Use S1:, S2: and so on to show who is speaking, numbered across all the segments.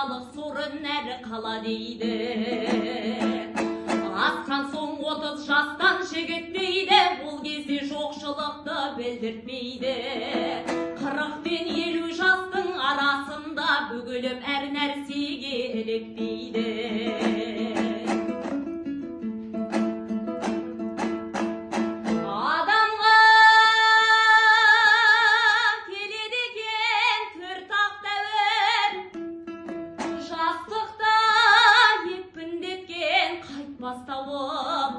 S1: балалық сорын әрі қала дейді. Асқан соң 30 жастан жігіт дейді, ол кезде жоқшылықты білдіртмейді. 40 пен 50 жастың арасында бүгіліп әр нәрсеге ілікпейді. Адамға келеді екен төрт-ақ дәуір, жастықта екпіндеткен қайтпас тауып.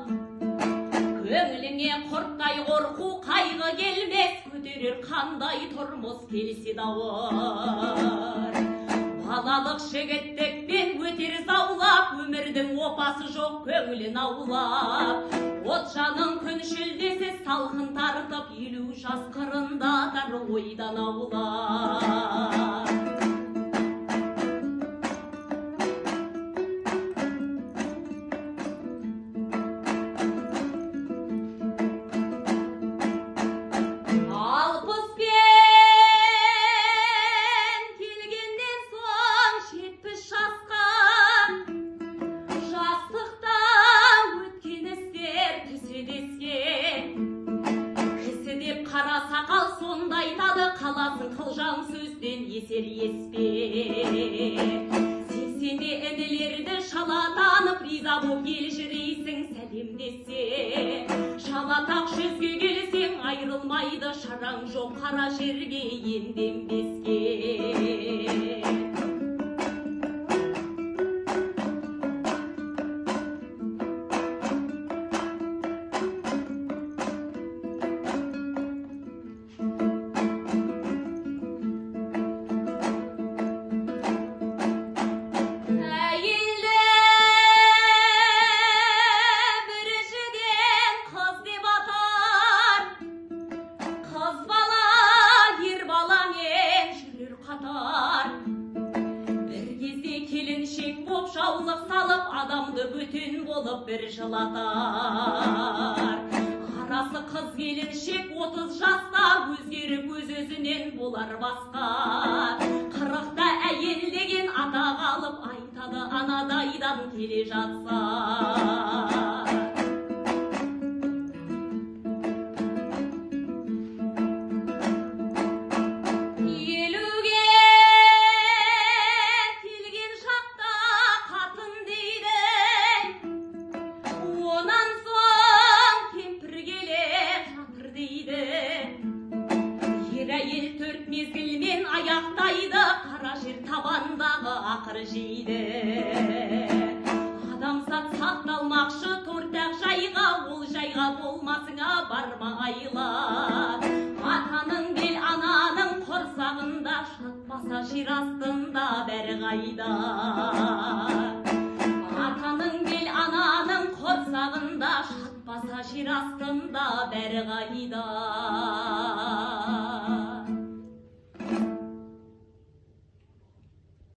S1: Көңіліңе құрттай қорқу қайғы келмес, көтерер қандай тұрмыс келсе дауыр. Балалық жігіттікпен өтер заулап, өмірдің опасы жоқ көңілін аулап. От жаның күншілдесіз салқын тартып, 50 жас қырындадар ойдан аулап. Қара сақал сонда айтады, қаласың қылжан сөзден есер еспе. Сексенде інілерді шалатанып, риза боп елжірейсің сәлемдесе. Шалатақ жүзге келсең айрылмайды, шараң жоқ қара жерге енденбеске. Жаулық салып, адамды бөтен болып бір жылатар. Арасы қыз келіншек 30 жаста, өздері көз-өзінен болар басқа. 40-та әйел деген атақ алып, айтады анадайдан келе жатса. Әйел 4 мезгілмен аяқтайды, қара жер табандағы ақыр жейді. Адамзат сақталмақшы тортақ жайға, ол жайға болмасыңа барма айла. Атаның бел ананың құрсағында, шатпаса жер астында бәрі қайда. Атаның бел ананың құрсағында, шатпаса жер астында бәрі қайда.